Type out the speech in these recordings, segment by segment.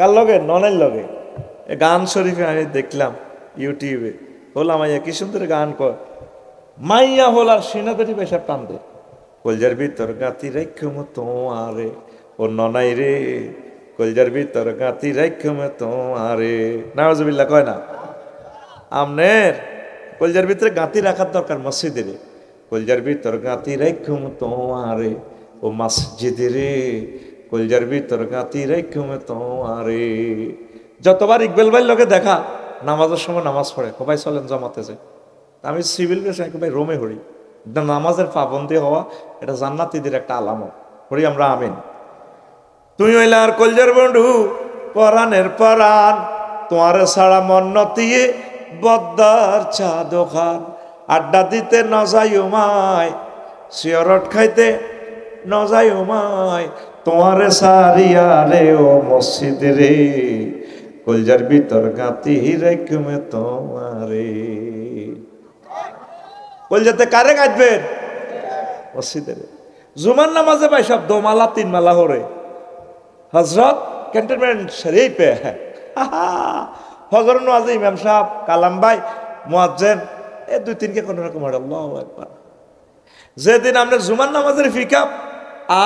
কার লগে? ননের লগে। গান শরীফে আমি দেখলাম ইউটিউবে, হলাম মাইয়া কি সুন্দর গান কর, মাইয়া হলার সিনাদারি পেশাব টান দে, কলজার ভিতর গাতি রাইখম তোমারে, ও ননাই রে কলজার ভিতর গাতি রাইখম তোমারে। নাউজুবিল্লাহ কয় না? আমনের কলজার ভিতরে গাতি রাখার দরকার মসজিদে রে, কলজার ভিতর গাতি রাইখম তোমারে, ও মসজিদে রে কলজার ভিতর গাতি রাইখম তোমারে। যতবার ইকবাল ভাইয়ের লোকে দেখা নামাজের সময় নামাজ পড়ে, ভাই চলেন জমাতে যায়, আমি সিভিল গেছি ভাই রোমে হরি, নামাজের পাবন্দি হওয়া এটা জান্নাতীদের একটা আলামত, হরি আমরা আমিন। তুই হইলে আর কলজার বন্ধু পরাণের পরাণ, তোমার ছাড়া মন নতিয়ে বদ্দার চা দোকান, আড্ডা দিতে ন যাই উমায়, সিয়রট খাইতে ন যাই উমায়, তোমারে সারিয়া রে ও মসজিদ রে কলজার ভিতর গাতি রেখমে তোমারে। কলজাতে কারে গাইবেন? মসজিদে রে। জুমার নামাজে ভাই সব 2 মালা 3 মালা হরে হজরত ক্যান্টনমেন্ট শরীফে ফজর নামাজে ইমাম সাহেব কালাম ভাই মুয়াজ্জিন এ 2-3 কে কোন রকম হয় আল্লাহু আকবার। যেদিন আমরা জুমার নামাজের ফিকাপ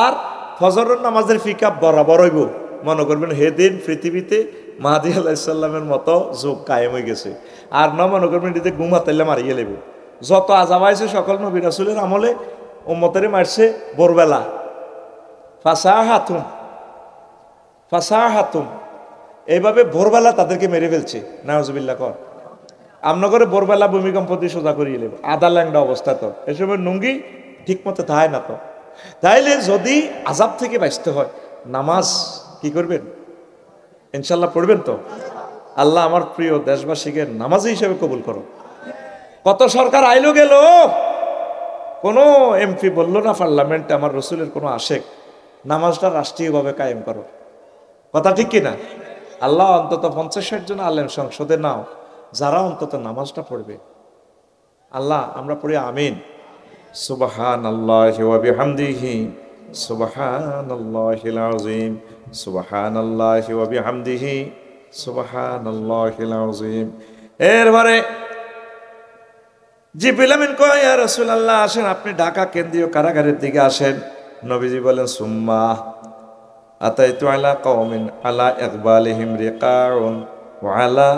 আর ফজরের নামাজের ফিকাপ বরাবর হইব, মনে করবেন সেদিন পৃথিবীতে মাহাদি আলাইহিস সালামের মতো যুগ কায়েম হয়ে গেছে। আর না মনে করবেন এদিকে ঘুমাতাইলে মারিয়ে লেব। যত আযাব আইছে সকল নবী রাসূলের আমলে উম্মতেরে মারছে ভোরবেলা, ফাসাহাতুম এইভাবে ভোরবেলা তাদেরকে মেরে ফেলছে। নাউজুবিল্লাহ কর। আমরা করে ভোরবেলা ভূমিকম্প দিয়ে সোজা করিয়ে নেব, আদা ল্যাংডা অবস্থা তো এসব নুঙ্গি ঠিক মতো থায় না তো। তাইলে যদি আযাব থেকে বাঁচতে হয় নামাজ কি করবেন? ইনশাল্লাহ পড়বেন তো। আল্লাহ আমার প্রিয় দেশবাসীকে নামাজি হিসেবে কবুল করো। কত সরকার আইলো গেল, কোনো এমপি বললো না পার্লামেন্টে আমার রসুলের কোনো আশেক নামাজটা রাষ্ট্রীয়ভাবে কায়েম করো। কথা ঠিক কিনা? আল্লাহ অন্তত 50-60 জন আলেম সংসদে নাও যারা অন্তত নামাজটা পড়বে। আল্লাহ আমরা পড়ি আমিন। সুবহানাল্লাহি ওয়া বিহামদিহি সুবহানাল্লাহিল আযীম, সুবহানাল্লাহি ওয়া বিহামদিহি সুবহানাল্লাহিল আযীম। এরপরে জিবরিল আমিন কয় ইয়া রাসূলুল্লাহ আসেন, আপনি ঢাকা কেন্দ্রীয় কারাগারের দিকে আসেন। নবীজি বলেন সুম্মা আতাইতু আলা কওমিন আলা ইকবালিহিম রিকাউন ওয়া আলা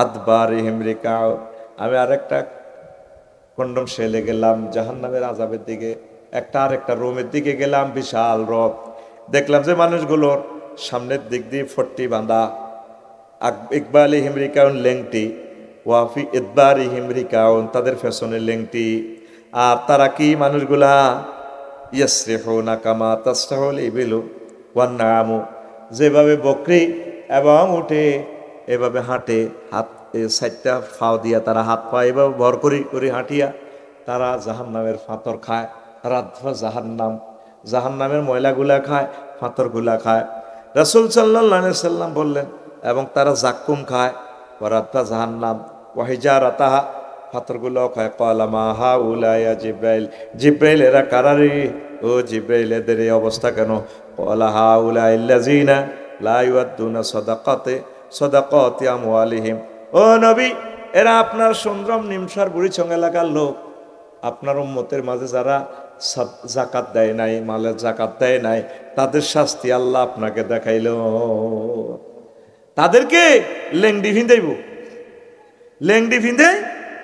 আদবারিহিম রিকাউন। আমি আরেকটা কন্ডম শেলে গেলাম জাহান্নামের আযাবের দিকে, একটা আরেকটা রুমের দিকে গেলাম, বিশাল রথ দেখলাম যে মানুষগুলোর সামনের দিক দিয়ে ফট্টি বাঁধা, ইকবালিহিম রিকাউন লেংটি, ওয়াফি ইদবারিহিম রিকাউন তাদের ফ্যাশনের লেংটি। আর তারা কি মানুষগুলা? ইয়াসরিহুনা কামা তাসরাহুল ইবিলু ওয়ান নামু, যেভাবে বকরি এবং উঠে এভাবে হাঁটে, হাত 4টা ফাও দিয়া তারা হাত পা এভাবে ভর করি করে হাঁটিয়া তারা জাহান্নামের ফাতর খায়। রাত জাহান্নামের ময়লাগুলা খায়, ফাতরগুলা খায়। রাসূল সাল্লাল্লাহু আলাইহি সাল্লাম বললেন এবং তারা জাক্কুম খায়। ওয়ারাতা জাহান্নাম ওয়াহিজারাতাহা, ফাতরগুলো খায়। ক্বালা মা হাউলা ইয়া জিব্রাইল, জিব্রাইল এরা কারারে? ও জিব্রাইল এদের এই অবস্থা কেন? ক্বালা হাউলা আল্লাযিনা লা ইউআদ্দুনা সাদাকাতি আমওয়ালিহিম। ও নবী, এরা আপনার সুন্দরম নিমসার বুড়িচং এলাকার লোক, আপনার উম্মতের মাঝে যারা জাকাত দেয় নাই, মালের জাকাত দেয় নাই, তাদের শাস্তি আল্লাহ আপনাকে দেখাইল। তাদেরকে লেংডি ভিঁদাইব, লেংডি ভিঁদে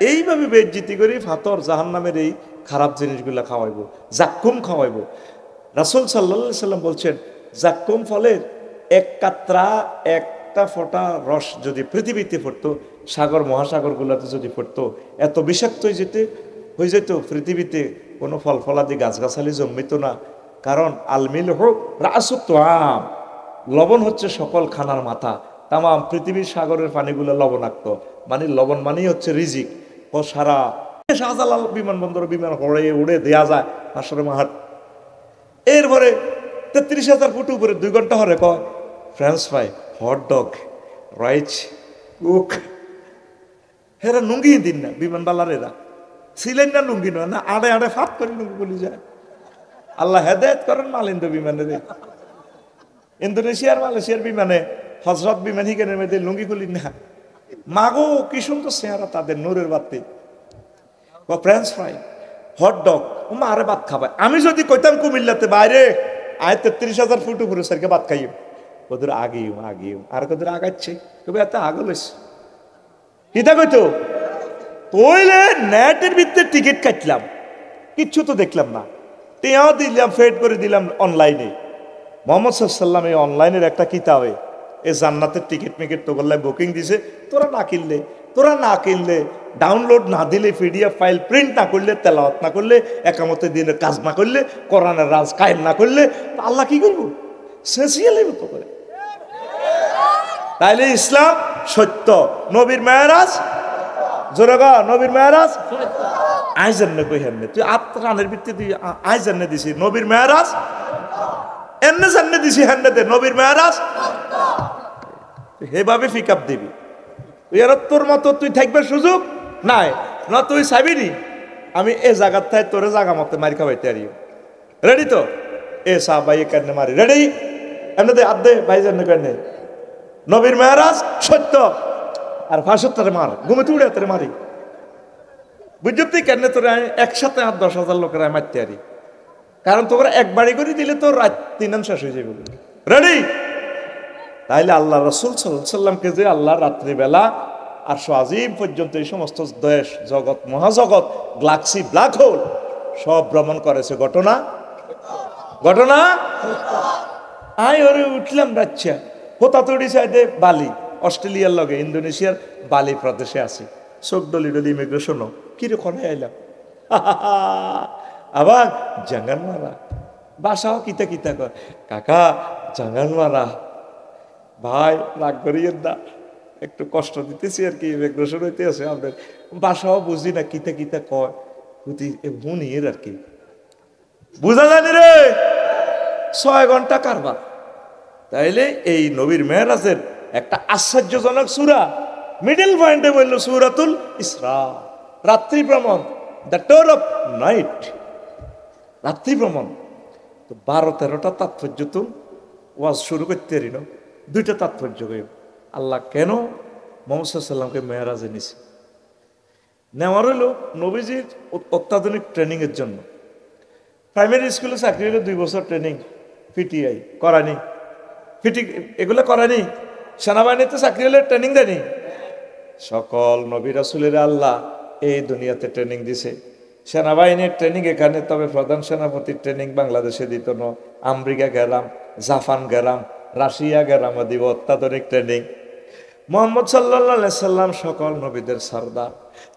এইভাবে বেজ্জিতি করে ফাতর জাহান্নামের এই খারাপ জিনিসগুলা খাওয়াইব, জাক্কুম খাওয়াইব। রাসূল সাল্লাল্লাহু আলাইহি সাল্লাম বলছেন জাক্কুম ফলের এক কাতরা, একটা ফোঁটা রস যদি পৃথিবীতে পড়তো, সাগর মহাসাগরগুলোতে যদি পড়তো, এত বিষাক্ত হয়ে যেত পৃথিবীতে কোনো ফল ফলাদি গাছগাছালি জন্মিত না। কারণ আলমিল হোক রাসুত আম, লবণ হচ্ছে সকল খানার মাথা। তামাম পৃথিবীর সাগরের পানিগুলো লবণাক্ত, মানে লবণ মানেই হচ্ছে রিজিক। ও সারা শাহজালাল বিমানবন্দর বিমান হড়ে উড়ে দেয়া যায় আসরে মাহাট। এরপরে 33,000 ফুট উপরে 2 ঘন্টা হরে কয় French fry, hotdog, rice cook. হেরা নুঙ্গি দিন না বিমানবালার, এরা ছিলেন না লুঙ্গি নয় না, আড়ে আড়ে ফাত করে লুঙ্গি বলি যায়। আল্লাহ হেদায়েত করেন মালিন্দ বিমানে রে। ইন্দোনেশিয়ার মালয়েশিয়ার বিমানে হজরত বিমান হিগেনের মেয়েদের লুঙ্গি খুলি না, মাগো কি সুন্দর চেহারা তাদের, নূরের বাতি, ফ্রেঞ্চ ফ্রাই, হটডগ, মা আরে ভাত খাবাই। আমি যদি কইতাম কুমিল্লাতে বাইরে আয় 33,000 ফুট উপরে স্যারকে ভাত খাইম, ওদের আগেও আর কদের আগাচ্ছে, তবে এত আগল হয়েছে কিতা কইতো তৈলে নেটের ভিতরে টিকিট কাটলাম, কিচ্ছু তো দেখলাম না, টিয়াও দিলাম, ফেড করে দিলাম অনলাইনে। মোহাম্মদ সাল্লাম এই অনলাইনের একটা কিতাবে এই জান্নাতের টিকিট মিকিট তো বললে বুকিং দিছে, তোরা না কিনলে ডাউনলোড না দিলে, পিডিএফ ফাইল প্রিন্ট না করলে, তেলাওয়াত না করলে, একামতে দিনের কাজ না করলে, কোরআনের রাজ কায়েম না করলে আল্লাহ কি করবো? শেষিয়ালের মতো করে। তাইলে ইসলাম সত্য, নবীর মেরাজ জোরেগা, নবীর মেরাজ আই জান্নে কই হেননে তুই আত্রানের ভিত্তিতে তুই আই জান্নে দিছি, নবীর মেরাজ এমনে জান্নে দিছি হেননে দে, নবীর মেরাজ এভাবে পিক আপ দিবি। তুই আর তোর মতো তুই থাকবার সুযোগ নাই না, তুই চাবিনি আমি এ জায়গার থাই তোরে জায়গা মতো মারি খাওয়াইতে আরি, রেডি তো? এ সাহ ভাই কেন মারি রেডি, এমনি দে আদে ভাই জান্নে কেন নবীর মেরাজ সত্য, আর 75 মার ঘুমে তুড়ে তোরে মারি, বুঝলি তুই কেন তোরে একসাথে 10,000 লোকের মারতে আরি, কারণ তোমরা একবারই করে দিলে তোর রাত 3 শেষ হয়ে যাবে। রেডি? তাইলে আল্লাহ রসুল সাল্লামকে যে আল্লাহ রাত্রিবেলা আর আজিম পর্যন্ত এই সমস্ত দেশ জগৎ মহাজগৎ গ্যালাক্সি ব্ল্যাক হোল সব ভ্রমণ করেছে, ঘটনা আই ওরে উঠলাম রাচ্ছা হোতাতড়ি সাইডে বালি, অস্ট্রেলিয়ার লগে ইন্দোনেশিয়ার বালি প্রদেশে আছি, চোখ ডলি ইমিগ্রেশনও কিরকম আইলাম আবার জাঙ্গান মারা, বাসাও কিতা কর কাকা জাঙ্গান মারা, ভাই রাগ করিয়েন না, একটু কষ্ট দিতেছি আর কি, ইমিগ্রেশন হইতে আছে আপনার, বাসাও বুঝি না কিতা কয় হুনির আর কি, বুঝা জানি রে 6 ঘন্টা কারবার। তাইলে এই নবীর মেরাজের একটা আশ্চর্যজনক সূরা মিডল পয়েন্টে বলল সূরাতুল ইসরা, রাত্রি ভ্রমণ, দ্য টোর অফ নাইট, রাত্রি ভ্রমণ। তো 12-13টা তাৎপর্য তো ওয়াজ শুরু করতে পারি না, 2টা তাৎপর্য কইব আল্লাহ কেন মুহাম্মদ সাল্লাল্লাহু আলাইহি ওয়াসাল্লামকে মেরাজে নিছে। নেওয়ার হলো নবীজির অত্যাধুনিক ট্রেনিং এর জন্য। প্রাইমারি স্কুলে চাকরি হলো 2 বছর ট্রেনিং, পিটিআই করানি, এগুলো করানি, সেনাবাহিনীতে চাকরি হলে ট্রেনিং দেয়নি। সকল নবী রাসূলের আল্লাহ এই দুনিয়াতে ট্রেনিং দিছে। সেনাবাহিনীর ট্রেনিং এখানে, তবে প্রধান সেনাপতির ট্রেনিং বাংলাদেশে দিত না। আমেরিকা গেলাম, জাপান গেলাম, রাশিয়া গেলাম, দিব অত্যাধুনিক ট্রেনিং। মুহাম্মদ সাল্লাল্লাহু আলাইহি সাল্লাম সকল নবীদের সরদার,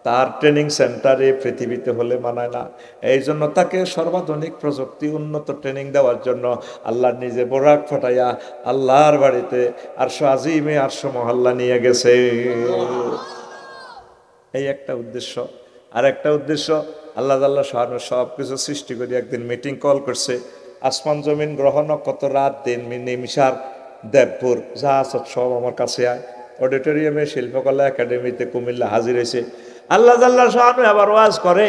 তার ট্রেনিং সেন্টারে পৃথিবীতে হলে মানায় না, এই জন্য তাকে সর্বাধুনিক প্রযুক্তি উন্নত ট্রেনিং দেওয়ার জন্য আল্লাহ নিজে বোরাক ফাটাইয়া আল্লাহর বাড়িতে আরশ আজিমে আরশ মহল্লা নিয়ে গেছে। এই একটা উদ্দেশ্য। আর একটা উদ্দেশ্য, আল্লাহ সব কিছু সৃষ্টি করে একদিন মিটিং কল করছে, আসমান জমিন গ্রহ নক্ষত্র রাত দিন নিমিষার দেবপুর যা সব আমার কাছে আয়। অডিটোরিয়ামে শিল্পকলা একাডেমিতে কুমিল্লা হাজির হয়েছে। আল্লাহ আবার ওয়াজ করে,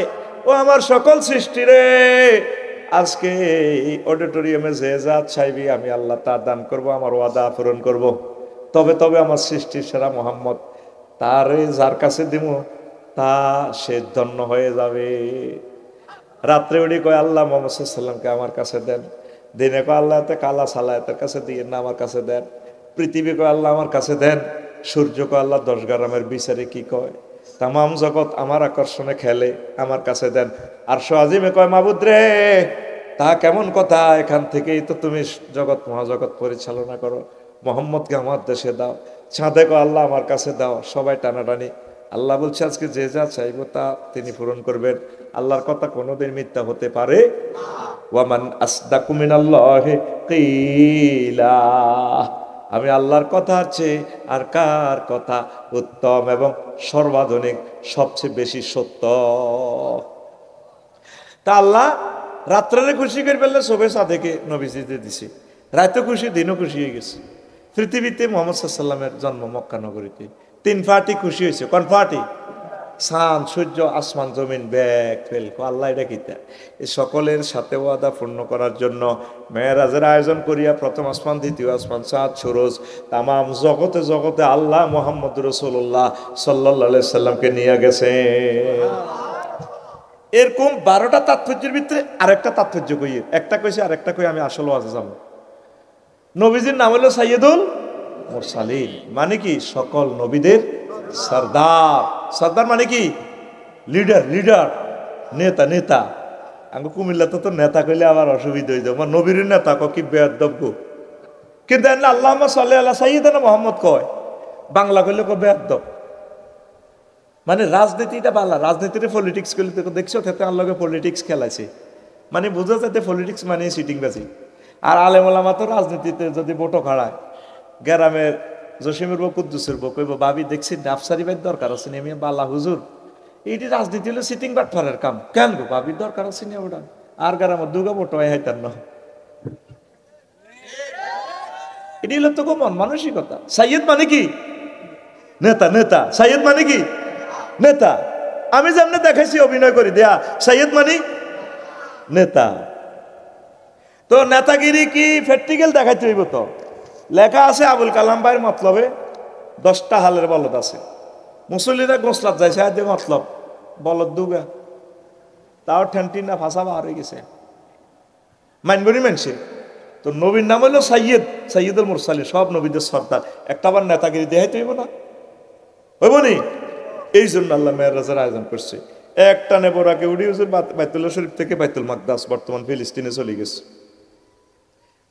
ও আমার সকল সৃষ্টি রে, আজকে এই অডিটোরিয়ামে যে যা চাইবি আমি আল্লাহ তা দান করব, আমার ওয়াদা পূরণ করব। তবে আমার সৃষ্টির সেরা মোহাম্মদ, তারে যার কাছে দিব তা সে ধন্য হয়ে যাবে। রাত্রে উঠি কয় আল্লাহ মুহাম্মদ সাল্লাল্লাহু আলাইহি ওয়াসাল্লামকে আমার কাছে দেন। দিনে কয় আল্লাহ কালা সালায়াতের কাছে দিয়ে না, আমার কাছে দেন। পৃথিবী কয় আল্লাহ আমার কাছে দেন। সূর্য কয় আল্লাহ 10 গ্রামের বিচারে কি কয়, তামাম জগৎ আমার আকর্ষণে খেলে, আমার কাছে দেন। আর আজিমে কয় মাবুদ রে, তা কেমন কথা, এখান থেকেই তো তুমি জগৎ মহাজগৎ পরিচালনা করো, মোহাম্মদকে আমার দেশে দাও। চাঁদে কয় আল্লাহ আমার কাছে দাও। সবাই টানাটানি। আল্লাহ বলছে আজকে যে যা চাইবো তা তিনি পূরণ করবেন। আল্লাহর কথা কোনোদিন মিথ্যা হতে পারে। ওয়ামান আসদাকু মিনাল্লাহি কিলা, আমি আল্লাহর কথা আছে আর কার কথা উত্তম এবং সর্বাধুনিক, সবচেয়ে বেশি সত্য। তা আল্লাহ রাত্রে খুশি করে ফেললে সবে সাদেকে নবীজিতে দিছে, রাতে খুশি দিনও খুশি হয়ে গেছে। পৃথিবীতে মুহাম্মদ সাল্লাল্লাহু আলাইহি ওয়াসাল্লামের জন্ম মক্কা নগরীতে 3 পার্টি খুশি হয়েছে। কোন পার্টি? চাঁদ সূর্য আসমান জমিন ব্যাগ ফেল আল্লাহ এটা কিতা এই সকলের সাথে ওয়াদা পূর্ণ করার জন্য মেরাজের আয়োজন করিয়া প্রথম আসমান দ্বিতীয় আসমান চাঁদ সুরজ তামাম জগতে জগতে আল্লাহ মুহাম্মদ রাসূলুল্লাহ সাল্লাল্লাহু আলাইহি সাল্লামকে নিয়ে গেছে। এরকম 12টা তাৎপর্যের ভিতরে আরেকটা তাৎপর্য কই, একটা কইছে আরেকটা কই আমি আসল ওয়াজে যাব। নবীজির নাম হলো সাইয়্যিদুল মুরসালিন, মানে কি সকল নবীদের সরদার। সরদার মানে কি লিডার, লিডার নেতা, নেতা। আমি কুমিল্লাতে তো নেতা কইলে আবার অসুবিধা হয়ে যাবে, নবীর নেতা কি বেয়াদব, কিন্তু আল্লাহুম্মা সাল্লি আলা সাইয়্যিদিনা মুহাম্মদ কয়, বাংলা কইলে কো বেয়াদব। মানে রাজনীতিটা বালা, রাজনীতির পলিটিক্স করলে দেখছো তাতে আল্লাহকে পলিটিক্স খেলাইছে, মানে বোঝা যাতে পলিটিক্স মানে সিটিংবাজি। আর আলেম ওলামা তো রাজনীতিতে যদি ভোটও খাড়ায়, গ্রামের জসিমের বউ কুদ্দুসের বউ কইব ভাবি দেখছি ডাফসারি ভাই দরকার আছে নেমে বালা হুজুর, এইটি রাজনীতি হলো সিটিং বাটফারের কাম, কেন গো ভাবির দরকার আছে না ওটা, আর গ্রামের দুগা ভোট হয় হাইতার না, এটি হলো তো মন মানসিকতা। সাইয়্যিদ মানে কি নেতা, নেতা সাইয়্যিদ মানে কি নেতা। আমি যেমনে দেখাইছি অভিনয় করি দেয়া, সাইয়্যিদ মানে নেতা। তো নেতাগিরি কি প্র্যাকটিক্যাল দেখাইতে হইব, তো লেখা আছে আবুল কালাম ভাইয়ের মতলবে 10টা হালের বলদ আছে, মুসল্লিরা গোসলাত যাইছে আর মতলব বলদ দুগা, তাও ঠেনটিন না ভাষা বার হয়ে গেছে, মানবরি মানছে। তো নবীর নাম হলো সাইয়্যিদ, সাইয়্যিদুল মুরসালিন, সব নবীদের সর্দার। একটা আবার নেতাগিরি দেখাইতে হইব না, হইব নি? এই জন্য আল্লাহ মেরাজের আয়োজন করছে। একটা নেবরাকে উড়ি হুজুর বাইতুল্লাহ শরীফ থেকে বাইতুল মাকদাস বর্তমান ফিলিস্তিনে চলে গেছে,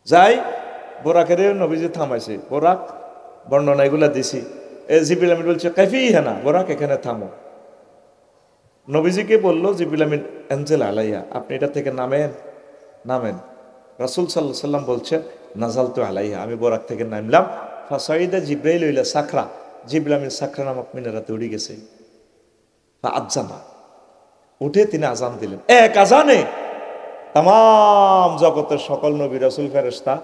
যাই বোরাকের নবীজি থামাইছে, বোরাক বর্ণনা এগুলা দিছি। জিবরিল আমিন বলছে কাইফি হেনা বোরাক এখানে থামো। নবীজিকে বললো জিবরিল আমিন এনজেল আলাইয়া, আপনি এটা থেকে নামেন, নামেন। রাসূল সাল্লাল্লাহু আলাইহি সাল্লাম বলছেন নাজালতু আলাইহা, আমি বোরাক থেকে নামলাম। ফাসাইদা জিবরাইল ইলা সাকরা, জিবরিল আমিন সাকরা নামক মিনারাতে উঠে গেছে। আযানা, উঠে তিনি আজান দিলেন। এক আজানে তাম জগতের সকল নবী রাসূল ফেরেশতা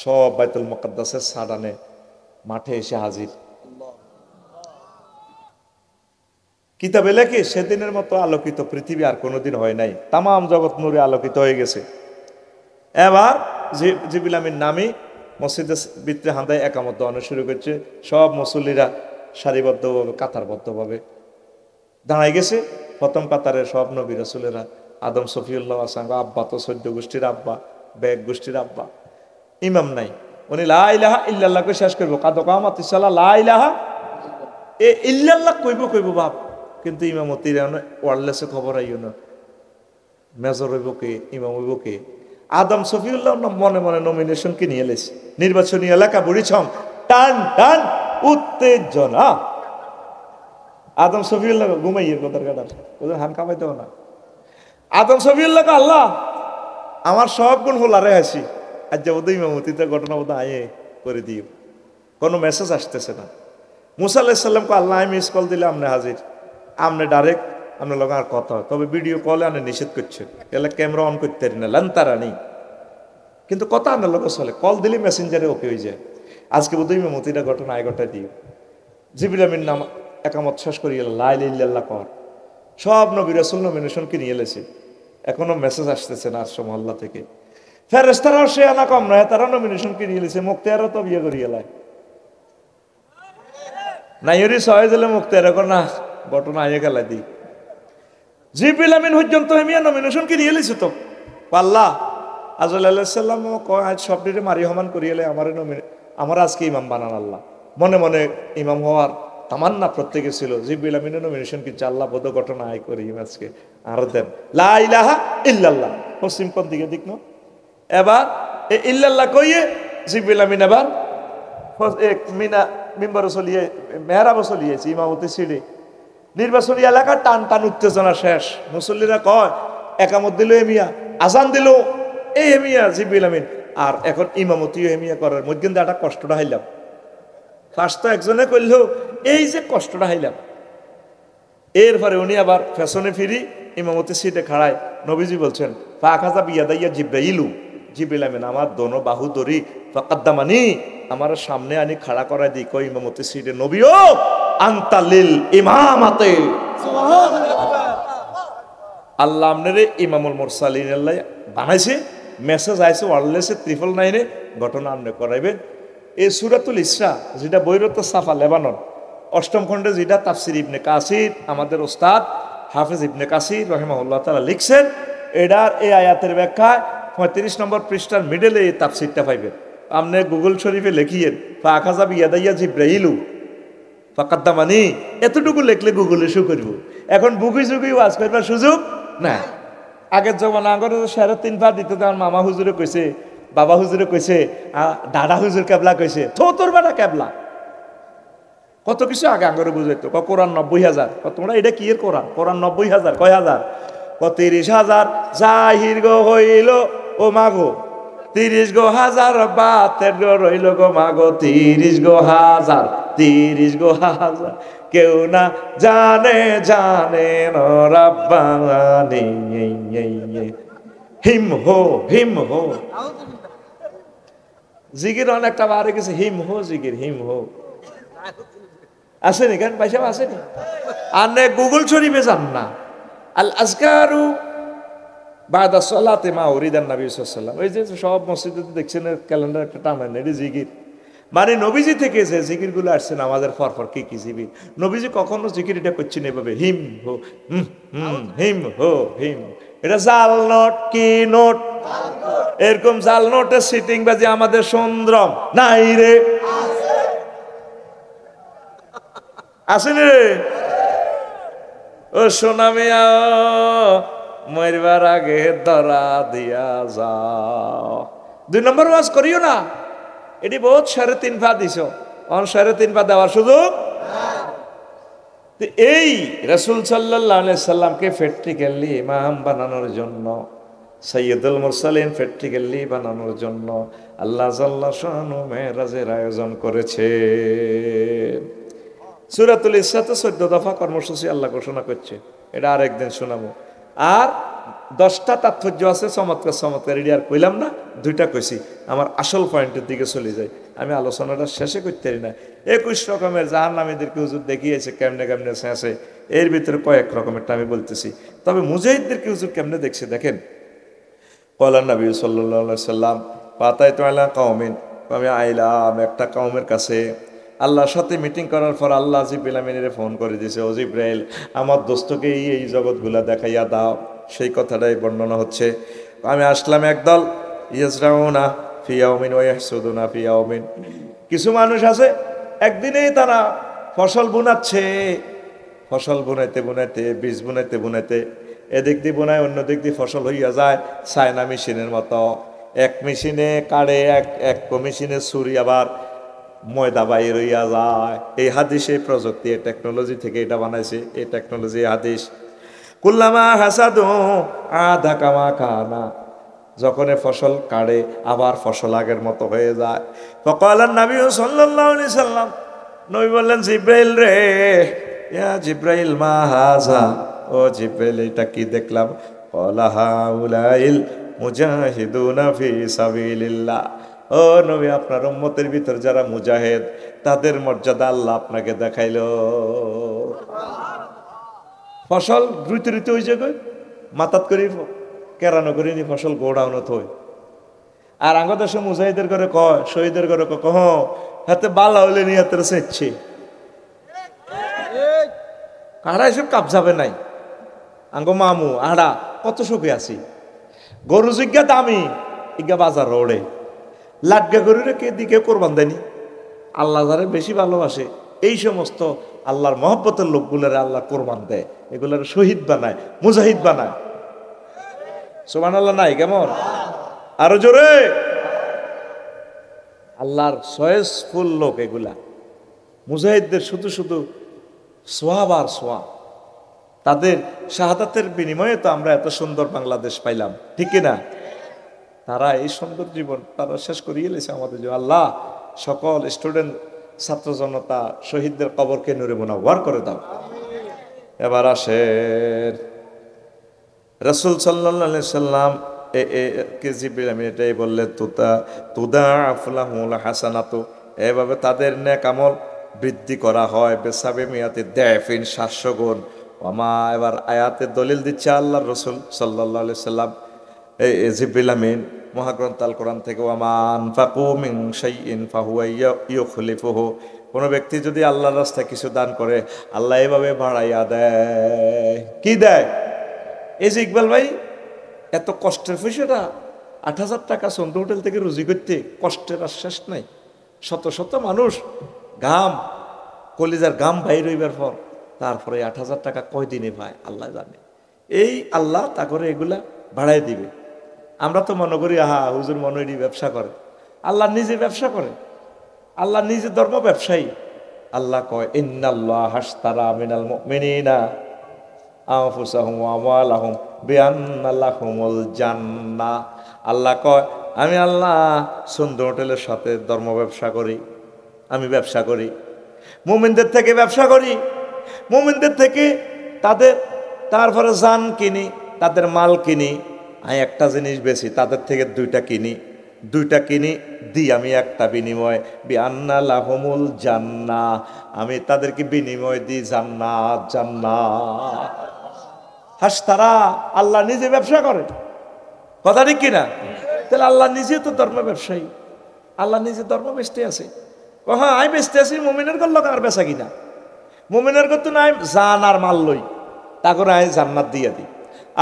সব বাইতুল মুকাদ্দাসের সাডানে মাঠে এসে হাজির। কিতাবে লেখে সেদিনের মতো আলোকিত পৃথিবী আর কোনোদিন হয় নাই, তাম জগৎ নূরে আলোকিত হয়ে গেছে। এবার জিবরিল আমিন নামি মসজিদের ভিতরে হাঁদায় একামত দেওয়ানো শুরু করছে। সব মুসল্লিরা সারিবদ্ধভাবে কাতারবদ্ধভাবে দাঁড়াই গেছে। প্রথম কাতারের সব নবী রাসূলেরা, আদম সফিউল্লাহ আসাঙ্গ আব্বা, তো 14 গোষ্ঠীর আব্বা, ব্যাগ গোষ্ঠীর আব্বা। ইমাম নাই, উনি লা ইলাহা ইল্লাল্লাহ কে শেষ করবো, কাদ কামাতিস সালাহ লা ইলাহা এ ইল্লাল্লাহ কইব বাপ, কিন্তু ইমামতির ওয়ারলেসে খবর আইও না, মেজর হইব কে, ইমাম হইব কে। আদম সফিউল্লাহ মনে মনে নমিনেশন কি নিয়ে এলেছে, নির্বাচনী এলাকা বুড়িছং, টান টান উত্তেজনা। আদম সফিউল্লাহ ঘুমাইয়ে কোথার কাটার ওদের হান কামাইতে না। আদম সফিউল্লাহ আল্লাহ আমার সব গুণ হোলারে আসি, আজ যাবো ইমামতিতে ঘটনা বোধ আয়ে করে দিও, কোনো মেসেজ আসতেছে না। মুসা আলাইহিস সালামকে আল্লাহ মিস কল দিলে আপনি হাজির, আপনি ডাইরেক্ট আপনার লোক আর কথা হয়, তবে ভিডিও কলে আপনি নিষেধ করছেন, এলে ক্যামেরা অন করতে পারি না, লান্তারা নেই, কিন্তু কথা আপনার লোক চলে, কল দিলে মেসেঞ্জারে ওকে হয়ে যায়। আজকে বোধ ইমামতিটা ঘটনা আয় ঘটায় দিও। জিবরিল আমিন নাম একামত শেষ করিয়ে লা ইলাহা ইল্লাল্লাহ কর, সব নবী রাসূল নমিনেশন কি নিয়ে এলেছে, এখনো মেসেজ আসতেছে না আশ্রম মহল্লা থেকে। ফেরেশতারাও সে আনা কম নয়, তারা নমিনেশন কি নিয়ে এলেছে, মুক্তিয়ারও তো বিয়ে করিয়ে লাই নাইরি সহায় দিলে মুক্তিয়ার এখন না ঘটনা আইয়ে গেলা দিই। জিবরিল আমিন পর্যন্ত হেমিয়া নমিনেশন কি নিয়ে এলেছে তো পাল্লা। আজরাইল আলাইহিস সালাম কয় আজ সবটিরে মারি সমান করিয়ে লাই, আমার আজকে ইমাম বানান আল্লাহ। মনে মনে ইমাম হওয়ার তামান্না প্রত্যেকে ছিল। জিবরিল আমিনের নমিনেশন কিন্তু আল্লাহ বোধ ঘটনা আয় করি আজকে আরো দেন লা ইলাহা ইল্লাল্লাহ, পশ্চিম কোন দিকে দিক না। এবার এই ইল্লাল্লাহ কইয়ে জিবরিল আমিন এবার এক মিম্বরে চলিয়ে মেহরাবে চলিয়েছে, ইমামতি সিঁড়ি নির্বাচনী এলাকা টান টান উত্তেজনা শেষ। মুসল্লিরা কয় একামত দিল এমিয়া, আজান দিল এই এমিয়া জিবরিল আমিন, আর এখন ইমামতিও এমিয়া করার মধ্যে একটা কষ্টটা হাইলাম। ফার্স্ট তো একজনে করলো এই যে কষ্টটা হাইলাম, এরপরে উনি আবার ফ্যাশনে ফিরি ইমামতি সিটে খাড়ায়। নবীজি বলছেন ফাখাযা বিয়াদাইয়া জিব্রাইলু, জিবরিল আমিন আমার দোনো বাহু ধরি ফাকাদ্দামানি, আমার সামনে আনি খাড়া করায় দিই, কই ইমামতি সিটে নবীও আনতা লিল ইমামাতে। আল্লাহ আমনেরে ইমামুল মুরসালিন আল্লাহ বানাইছে, মেসেজ আইছে ওয়ারলেসে 999 ঘটনা আমনে করাইবেন। এই সূরাতুল ইসরা যেটা বৈরত সাফা লেবানন 8ম খণ্ডে যেটা তাফসির ইবনে কাসির আমাদের ওস্তাদ হাফেজ ইবনে কাসির রাহিমাহুল্লাহ তাআলা লিখছেন, এটার এই আয়াতের ব্যাখ্যায় 35 নম্বর পৃষ্ঠার মিডলে এই তাফসিরটা পাইবেন। আপনি গুগল শরীফে লিখিয়েন ফাকাযা বিয়াদাইয়া জিব্রাইলু ফাকাদ্দামানি, এতটুকু লিখলে গুগলে শো করব। এখন বুকি চুকি ওয়াজ করবার সুযোগ না। আগের জমানা আগরে 3.5 পা দিত, আমার মামা হুজুরে কইছে, বাবা হুজুরে কইছে, দাদা হুজুর কেবলা কইছে, তোর বেটা কেবলা কত কিছু আগে আঙ্গরে বুঝাইতো। কোরআন 90,000, তোমরা এটা কি এর কোরআন? কোরআন 90,000, কয় হাজার? 30,000 জাহির গো হইল ও মাগো, 30 গো হাজার বাতের গো রইল গো মাগো, 30 গো হাজার, 30 গো হাজার, কেউ না জানে জানে রব্বানি। হিম হো হিম হো জিগির অনেকটা বাড়ে গেছে, হিম হো জিগির, হিম হো আসেনি কেন পয়সা আসেনি? আর গুগল শরীফে যান না, আল আজকারু বাদা সালাতে মা উরিদান নবী সাল্লাল্লাহু আলাইহি ওয়াসাল্লাম, ওই যে সব মসজিদে দেখছেন ক্যালেন্ডার একটা টানান, এটি জিকির, মানে নবীজি থেকে যে জিকির গুলো আসছে আমাদের ফরফর কি কি জিকির, নবীজি কখনো জিকির এটা করছেন এভাবে হিম হো হিম হো হিম। এটা জাল নোট কি নোট, এরকম জাল নোটে সিটিং বাজে আমাদের সুন্দরম নাই রে, আসেনি রে ও সোনা মিয়া, মরবার আগে ধরা দিয়া যাও। 2 নম্বর ওয়াজ করিও না, এটি বহুত 3.5 পা দিছ, 3.5 পা দেওয়ার সুযোগ। এই রাসূল সাল্লাল্লাহু আলাইহি সাল্লামকে প্র্যাকটিক্যালি ইমাম বানানোর জন্য, সাইয়্যিদুল মুরসালিন প্র্যাকটিক্যালি বানানোর জন্য আল্লাহ জাল্লা শানু মেরাজের আয়োজন করেছে। সূরাতুল ইসরাতে 14 দফা কর্মসূচি আল্লাহ ঘোষণা করছে, এটা আরেকদিন শোনাবো। আর 10টা তাৎপর্য আছে চমৎকার চমৎকার, এটি আর কইলাম না, 2টা কইছি। আমার আসল পয়েন্টের দিকে চলে যাই, আমি আলোচনাটা শেষে করতে পারি না। 21 রকমের জাহান্নামীদেরকে হুজুর দেখিয়েছে কেমনে কেমনে শেষে, এর ভিতরে কয়েক রকমেরটা আমি বলতেছি। তবে মুজাহিদদেরকে হুজুর কেমনে দেখছে দেখেন। ক্বালা নবী সাল্লাল্লাহু আলাইহি সাল্লাম ফাতাইতু আলা কওমিন, আমি আইলাম একটা কওমের কাছে। আল্লাহর সাথে মিটিং করার পর আল্লাহ জিবরিল আমিনের ফোন করে দিয়েছে, ও জিবরাইল আমার দোস্তকে এই জগৎগুলা দেখাইয়া দাও। সেই কথাটাই বর্ণনা হচ্ছে। আমি আসলাম একদল, ইয়াজরাউনা ফি ইয়াউমিন ওয়া ইয়াহসুদুনা ফি ইয়াউমিন, কিছু মানুষ আছে একদিনেই তারা ফসল বুনাচ্ছে, ফসল বুনাইতে বুনাইতে বীজ বুনাইতে বুনাইতে এদিক দিয়ে বুনায় অন্য দিক দিয়ে ফসল হইয়া যায় চায়না মেশিনের মতো। এক মেশিনে কাড়ে, এক মেশিনে ছুরি আবার ময়দা বাইর হইয়া যায়। এই হাদিস, এই প্রযুক্তি, এই টেকনোলজি থেকে এটা বানাইছে, এই টেকনোলজি হাদিস। কুল্লামা হাসাদু আধা কামা কানা, যখন ফসল কাড়ে আবার ফসল আগের মতো হয়ে যায়। ফাকালান নবী সাল্লাল্লাহু আলাইহি সাল্লাম, নবী বললেন জিব্রাইল রে, ইয়া জিব্রাইল মা হাযা, ও জিব্রাইল এটা কি দেখলাম? ক্বালা হাউলাইল মুজাহিদুনা ফি সাবিলিল্লাহ, ও নবী আপনার উম্মতের ভিতর যারা মুজাহিদ তাদের মর্যাদা আল্লাহ আপনাকে দেখাইলো। ফসল রুইতে রুইতে ওই জায়গায় মাতাত করি কেরানো করিনি ফসল গোডাউন থই। আর আঙ্গ দেশে মুজাহিদের করে কয়, শহীদের করে কহ হাতে বালা হইলে নিয়ে হাতের সেচ্ছে কারা এসব কাবজাবে নাই। আঙ্গ মামু আড়া কত সুখে আছি, গরু জিজ্ঞা দামি ইজ্ঞা বাজার রোডে লাটগা গরুরে কে দিকে কোরবান দেয়নি। আল্লাহ যারা বেশি ভালোবাসে এই সমস্ত আল্লাহর মহব্বতের লোকগুলারে আল্লাহ কোরবান দেয়, এগুলার শহীদ বানায়, মুজাহিদ বানায়। সুবহানাল্লাহ নাই কেমন? আরো জোরে। আল্লাহর চয়েসফুল লোক এগুলা, মুজাহিদদের শুধু শুধু সোয়াব আর সোয়াব। তাদের শাহাদাতের বিনিময়ে তো আমরা এত সুন্দর বাংলাদেশ পাইলাম, ঠিক কিনা? তারা এই সুন্দর জীবন তারা শেষ করিয়ে এলেছে আমাদের জন্য। আল্লাহ সকল স্টুডেন্ট ছাত্র জনতা শহীদদের কবরকে নূরে মুনাওয়ার করে দাও। এবার আসেন রাসূল সাল্লাল্লাহু আলাইহি সাল্লাম কে জিবরিল আমিন এটাই বললেন, তুদা আফলাহুল হাসানাতু, এভাবে তাদের নেক আমল বৃদ্ধি করা হয় বেসাবে মিয়াতে দেফিন 700 গুণ। ওমা এবার আয়াতের দলিল দিচ্ছে আল্লাহর রাসূল সাল্লাল্লাহু আলাইহি সাল্লাম এই জিবরিল আমিন মহাগ্রন্থ আল কোরআন থেকে ওয়ামান ফাকু মিন শাইইন ফাহুয়া ইউখলিফুহু। কোনো ব্যক্তি যদি আল্লাহর রাস্তায় কিছু দান করে আল্লাহ এভাবে বাড়াইয়া দেয়। কি দেয়? এই যে ইকবাল ভাই এত কষ্টের পয়সাটা 8,000 টাকা সন্ধ্যা হোটেল থেকে রুজি করতে কষ্টের আর শেষ নাই। শত শত মানুষ ঘাম কলিজার ঘাম বাইর হইবার পর তারপরে 8,000 টাকা কয়দিনে পায় আল্লাহ জানে। এই আল্লাহ তা করে এগুলা বাড়াই দিবে। আমরা তো মনে করি আহা হুজুর মনে হয় ব্যবসা করে। আল্লাহ নিজে ব্যবসা করে, আল্লাহ নিজে ধর্ম ব্যবসায়ী। আল্লাহ কয় ইন্নাল্লাহ হাশতারা মিনাল মুমিনিনা আনফুসাহুম ওয়া আমওয়ালাহুম বিআন্না লাহুমুল জান্নাহ। আল্লাহ কয় আমি আল্লাহ সুন্দর হোটেলের সাথে ধর্ম ব্যবসা করি, আমি ব্যবসা করি, মুমিনদের থেকে ব্যবসা করি, মুমিনদের থেকে তাদের তারপরে জান কিনি, তাদের মাল কিনি। আমি একটা জিনিস বেশি তাদের থেকে দুইটা কিনি দিই আমি একটা বিনিময় বিআন্না লাহুমুল জান্নাহ, আমি তাদেরকে বিনিময় দিই জান্নাত। জান্নাত হাসতারা আল্লাহ নিজে ব্যবসা করে, কথা ঠিক কিনা? তাহলে আল্লাহ নিজে তো ধর্ম ব্যবসায়ী, আল্লাহ নিজে ধর্ম বেচতে আছে। হ্যাঁ আমি বেচতে আছি মুমিনের গল্ল আর বেচা কিনা, মুমিনের গত নাই জান আর মাল লই তা করে আমি জান্নাত দিয়ে দিই।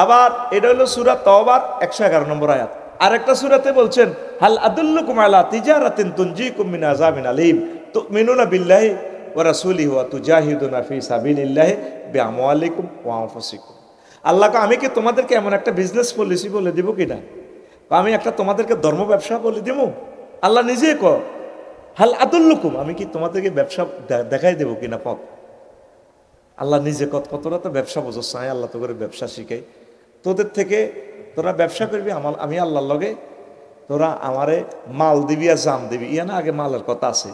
আবার এটা হলো সূরা তাওবার 111 নম্বর আয়াত। আরেকটা সূরাতে বলছেন হাল আদুল্লুকুম আলা তিজারাতিন তুনজিকুম মিন আযাবিন আলীম তুমিনুনা বিল্লাহি ওয়া রাসূলিহি ওয়া তুজাহিদুনা ফি সাবিলিল্লাহি বিআমওয়ালিকুম ওয়া আনফুসিকুম। আল্লাহকে আমি কি তোমাদেরকে এমন একটা বিজনেস পলিসি বলে দিব কিনা, আমি একটা তোমাদেরকে ধর্ম ব্যবসা বলে দিব? আল্লাহ নিজেই কয় হাল আদুল্লুকুম, আমি কি তোমাদেরকে ব্যবসা দেখাই দেবো কিনা পথ। আল্লাহ নিজে কতটা তো ব্যবসা বোঝো চাই, আল্লাহ তো করে ব্যবসা শিখাই। তোদের থেকে তোরা ব্যবসা করবি আমি আল্লাহর লগে, তোরা আমারে মাল দিবি আর জান দিবি, ইয়া না আগে মালের কথা আছে।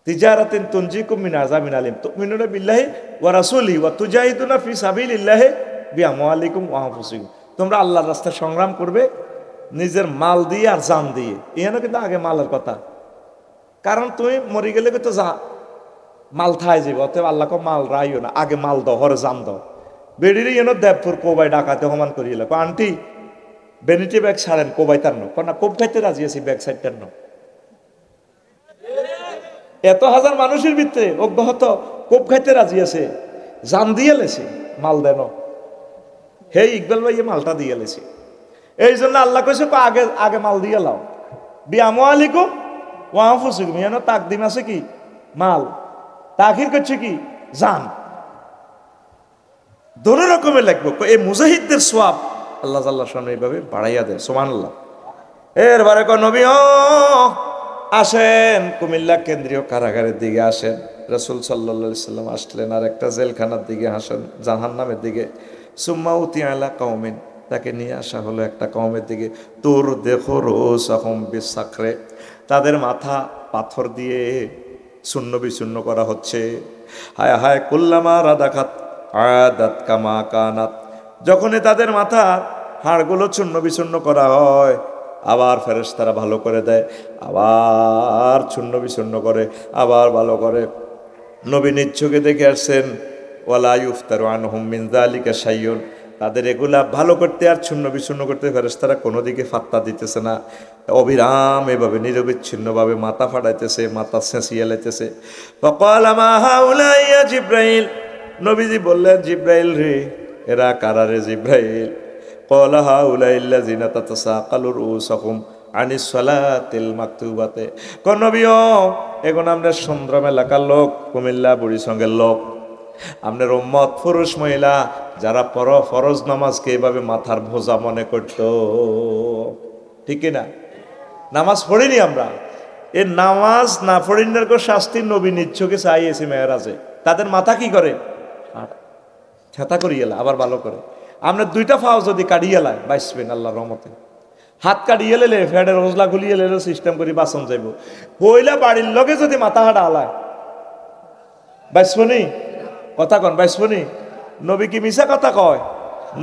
তিজারাতিন তুনজিকুম মিন আযাবিন আলীম তুমিনুনা বিল্লাহি ওয়া রাসূলিহি ওয়া তুজাহিদুনা ফি সাবিলিল্লাহি বিআমওয়ালিকুম ওয়া আনফুসিকুম। তোমরা আল্লাহর রাস্তায় সংগ্রাম করবে নিজের মাল দিয়ে আর জান দিয়ে, ইয়া না কিন্তু আগে মালের কথা। কারণ তুমি মরে গেলে তো যা মাল থাই যাবে, অতএব আল্লাহ মাল রাইও না, আগে মাল দাও হরে জান দাও। বেডিরে এনো দেবপুর কোবাই ডাকাতে সমান করিয়ে আন্টি বেনিটি ব্যাগ ছাড়েন কোবাই তার না কোপ খাইতে রাজি আছি ব্যাগ সাইড টার এত হাজার মানুষের ভিতরে অব্যাহত কোপ খাইতে রাজি আছে, জান দিয়ে লেছে মাল দেন। হে ইকবাল ভাই মালটা দিয়ে লেছে, এই জন্য আল্লাহ কইছে আগে আগে মাল দিয়ে লাও বিআমওয়ালিকুম ওয়া আনফুসিকুম। এনো তাকদিম আছে কি মাল, তাখির করছে কি জান, দোনো রকমের লাগবে। এই মুজাহিদদের সওয়াব আল্লাহ জাল্লাহ শান এইভাবে বাড়াইয়া দেয়। সুবহানাল্লাহ। এরবারে কো নবী আসেন কুমিল্লা কেন্দ্রীয় কারাগারের দিকে আসেন। রাসূল সাল্লাল্লাহু আলাইহি সাল্লাম আসলেন আর একটা জেলখানার দিকে আসেন, জাহান্নামের দিকে। সুম্মা উতি আলা কওমিন, তাকে নিয়ে আসা হলো একটা কওমের দিকে। তুর দেখো রুসাহুম বিসাকরে, তাদের মাথা পাথর দিয়ে শূন্য বিচূর্ণ করা হচ্ছে। হায় হায় কুল্লামা রাদাকাত আদাত কামা কানাত, যখনই তাদের মাথা হাড়গুলো চূর্ণ বিচূর্ণ করা হয় আবার ফেরেশতারা ভালো করে দেয়, আবার চূর্ণ বিচূর্ণ করে, আবার ভালো করে। নবী নিজ চোখে দেখে আসছেন ওয়ালা ইউফতারু আনহুম মিন যালিকা শাইউন, তাদের এগুলা ভালো করতে আর চূর্ণ বিচূর্ণ করতে ফেরেশতারা কোনো দিকে ফাত্তা দিতেছে না। অবিরাম এভাবে নিরবিচ্ছিন্নভাবে মাথা ফাটাইতেছে, মাথা ছেঁচিয়ে লাইতেছে। ফাকাল মা হাউলা ইয়া জিব্রাইল, নবীজি বললেন জিব্রাইল রে এরা কারা রে জিব্রাইল? ক্বালা হাউলা ইল্লাযিনা তাতাসাকালু রুসাহুম আনিস সালাতিল মাকতুবাতে। কোন নবীও এখন আমরা সুন্দরম এলাকার লোক, কুমিল্লা বুড়িসঙ্গের লোক, আপনার উম্মত পুরুষ মহিলা যারা ফরজ নামাজকে এভাবে মাথার বোঝা মনে করত, ঠিক না? নামাজ পড়িনি আমরা, এ নামাজ না পড়িনার শাস্তি নবী নিচ্ছকে চাইয়েছি মেয়েরাজে। তাদের মাথা কি করে ছেতা করিয়ে এলা, আবার ভালো করে। আমরা দুইটা ফাও যদি কাটিয়ে এলাই বাইসবেন আল্লাহর রহমতে, হাত কাটিয়ে লেলে ফেডের ওজলা খুলিয়ে লেলে সিস্টেম করি বাসন যাইব। হইলা বাড়ির লগে যদি মাথা হাঁটা আলায় বাইসবনি, কথা কন বাইসবনি। নবী কি মিশা কথা কয়?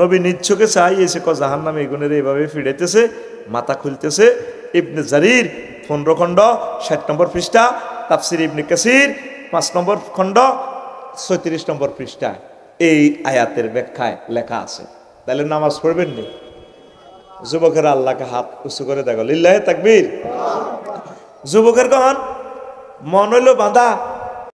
নবী নিচ্ছকে চাইয়েছে ক জাহান্নামে এগুনের এইভাবে ফিরাইতেছে, মাথা খুলতেছে। ইবনে জারির 15 খণ্ড 60 নম্বর পৃষ্ঠা তাফসির ইবনে কাসির 5 নম্বর খণ্ড 36 নম্বর পৃষ্ঠায় এই আয়াতের ব্যাখ্যায় লেখা আছে। তাহলে নামাজ পড়বেন নি? যুবকেরা আল্লাহকে হাত উঁচু করে দেখো, লিল্লাহে তাকবীর। যুবকের গণ মন হইল বাঁধা,